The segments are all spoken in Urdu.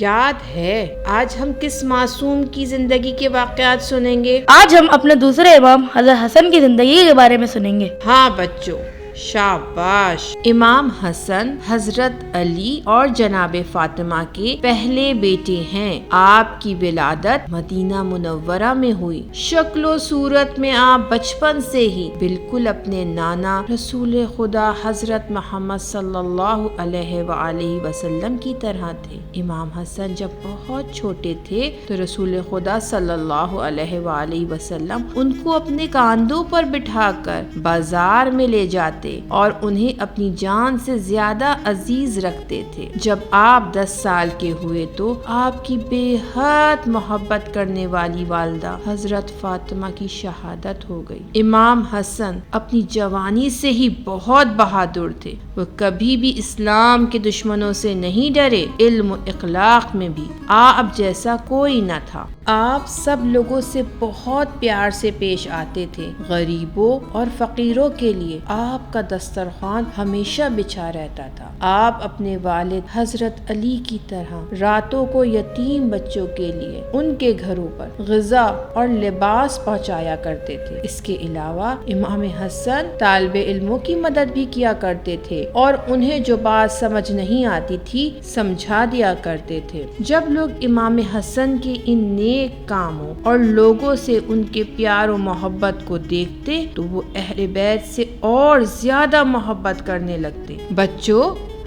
یاد ہے آج ہم کس معصوم کی زندگی کے واقعات سنیں گے؟ آج ہم اپنے دوسرے امام حضرت حسن کی زندگی کے بارے میں سنیں گے۔ ہاں بچوں، شاباش۔ امام حسن حضرت علی اور جناب فاطمہ کے پہلے بیٹے ہیں۔ آپ کی ولادت مدینہ منورہ میں ہوئی۔ شکل و صورت میں آپ بچپن سے ہی بالکل اپنے نانا رسول خدا حضرت محمد صلی اللہ علیہ وآلہ وسلم کی طرح تھے۔ امام حسن جب بہت چھوٹے تھے تو رسول خدا صلی اللہ علیہ وآلہ وسلم ان کو اپنے کاندھوں پر بٹھا کر بازار میں لے جاتے اور انہیں اپنی جان سے زیادہ عزیز رکھتے تھے۔ جب آپ 10 سال کے ہوئے تو آپ کی بے حد محبت کرنے والی والدہ حضرت فاطمہ کی شہادت ہو گئی۔ امام حسن اپنی جوانی سے ہی بہت بہادر تھے۔ وہ کبھی بھی اسلام کے دشمنوں سے نہیں ڈرے۔ علم و اخلاق میں بھی آپ جیسا کوئی نہ تھا۔ آپ سب لوگوں سے بہت پیار سے پیش آتے تھے۔ غریبوں اور فقیروں کے لیے آپ کا دسترخوان ہمیشہ بچھا رہتا تھا۔ آپ اپنے والد حضرت علی کی طرح راتوں کو یتیم بچوں کے لیے ان کے گھروں پر غذا اور لباس پہنچایا کرتے تھے۔ اس کے علاوہ امام حسن طالب علموں کی مدد بھی کیا کرتے تھے اور انہیں جو بات سمجھ نہیں آتی تھی سمجھا دیا کرتے تھے۔ جب لوگ امام حسن کے ان نیک کاموں اور لوگوں سے ان کے پیار و محبت کو دیکھتے تو وہ اہل بیت سے اور زیادہ محبت کرنے لگتے۔ بچوں،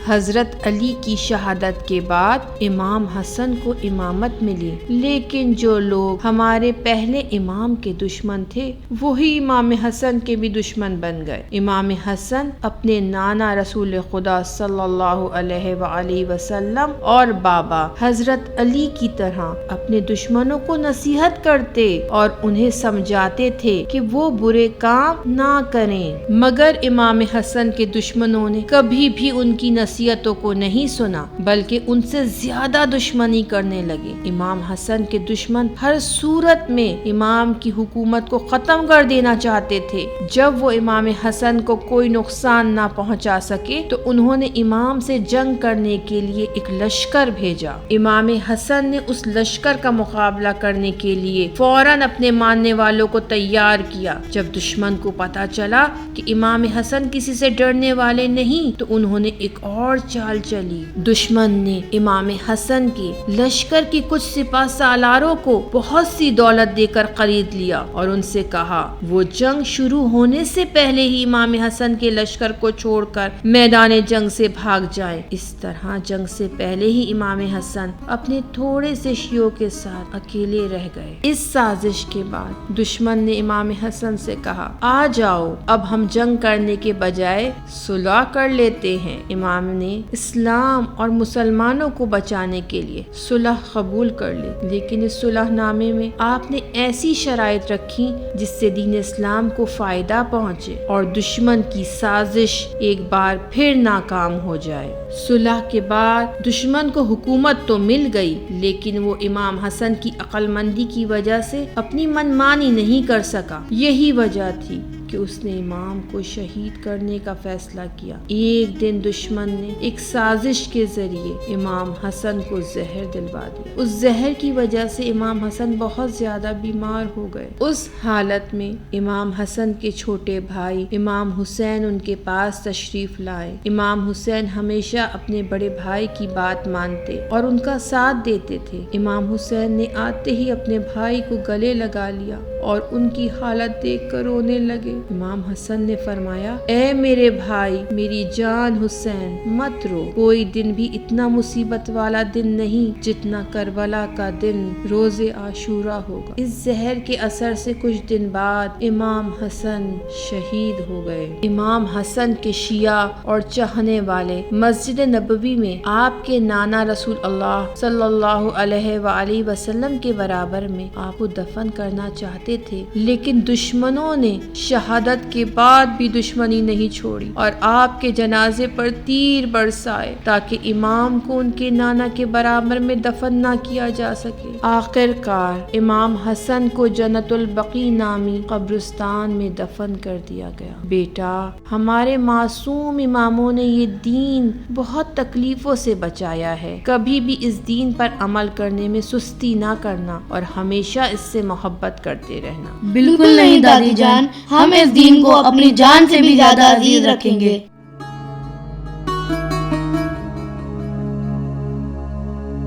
حضرت علی کی شہادت کے بعد امام حسن کو امامت ملی، لیکن جو لوگ ہمارے پہلے امام کے دشمن تھے وہی امام حسن کے بھی دشمن بن گئے۔ امام حسن اپنے نانا رسول خدا صلی اللہ علیہ وآلہ وسلم اور بابا حضرت علی کی طرح اپنے دشمنوں کو نصیحت کرتے اور انہیں سمجھاتے تھے کہ وہ برے کام نہ کریں، مگر امام حسن کے دشمنوں نے کبھی بھی ان کی نصیحتوں کو نہیں سنا بلکہ ان سے زیادہ دشمنی کرنے لگے۔ امام حسن کے دشمن ہر صورت میں امام کی حکومت کو ختم کر دینا چاہتے تھے۔ جب وہ امام حسن کو کوئی نقصان نہ پہنچا سکے تو انہوں نے امام سے جنگ کرنے کے لیے ایک لشکر بھیجا۔ امام حسن نے اس لشکر کا مقابلہ کرنے کے لیے فوراً اپنے ماننے والوں کو تیار کیا۔ جب دشمن کو پتا چلا کہ امام حسن کسی سے ڈرنے والے نہیں تو انہوں نے ایک اور چال چلی۔ دشمن نے امام حسن کے لشکر کی کچھ سپہ سالاروں کو بہت سی دولت دے کر خرید لیا اور ان سے کہا وہ جنگ شروع ہونے سے پہلے ہی امام حسن کے لشکر کو چھوڑ کر میدان جنگ سے بھاگ جائیں۔ اس طرح جنگ سے پہلے ہی امام حسن اپنے تھوڑے سے شیعوں کے ساتھ اکیلے رہ گئے۔ اس سازش کے بعد دشمن نے امام حسن سے کہا آ جاؤ اب ہم جنگ کرنے کے بجائے صلح کر لیتے ہیں۔ امام نے اسلام اور مسلمانوں کو بچانے کے لیے صلح قبول کر لی، لیکن اس صلح نامے میں آپ نے ایسی شرائط رکھی جس سے دین اسلام کو فائدہ پہنچے اور دشمن کی سازش ایک بار پھر ناکام ہو جائے۔ صلح کے بعد دشمن کو حکومت تو مل گئی لیکن وہ امام حسن کی عقل مندی کی وجہ سے اپنی منمانی نہیں کر سکا۔ یہی وجہ تھی کہ اس نے امام کو شہید کرنے کا فیصلہ کیا۔ ایک دن دشمن نے ایک سازش کے ذریعے امام حسن کو زہر دلوا دیا۔ اس زہر کی وجہ سے امام حسن بہت زیادہ بیمار ہو گئے۔ اس حالت میں امام حسن کے چھوٹے بھائی امام حسین ان کے پاس تشریف لائے۔ امام حسین ہمیشہ اپنے بڑے بھائی کی بات مانتے اور ان کا ساتھ دیتے تھے۔ امام حسین نے آتے ہی اپنے بھائی کو گلے لگا لیا اور ان کی حالت دیکھ کر رونے لگے۔ امام حسن نے فرمایا اے میرے بھائی، میری جان حسین، مت رو، کوئی دن بھی اتنا مصیبت والا دن نہیں جتنا کربلا کا دن روز عاشورہ ہوگا۔ اس زہر کے اثر سے کچھ دن بعد امام حسن شہید ہو گئے۔ امام حسن کے شیعہ اور چاہنے والے مسجد نبوی میں آپ کے نانا رسول اللہ صلی اللہ علیہ وآلہ وسلم کے برابر میں آپ کو دفن کرنا چاہتے تھے، لیکن دشمنوں نے شہادت شہادت کے بعد بھی دشمنی نہیں چھوڑی اور آپ کے جنازے پر تیر برسائے تاکہ امام کو ان کے نانا کے برابر میں دفن نہ کیا جا سکے۔ آخر کار امام حسن کو جنت البقیع نامی قبرستان میں دفن کر دیا گیا۔ بیٹا، ہمارے معصوم اماموں نے یہ دین بہت تکلیفوں سے بچایا ہے، کبھی بھی اس دین پر عمل کرنے میں سستی نہ کرنا اور ہمیشہ اس سے محبت کرتے رہنا۔ بالکل نہیں دادی جان، ہم اس دین کو اپنی جان سے بھی زیادہ عزیز رکھیں گے۔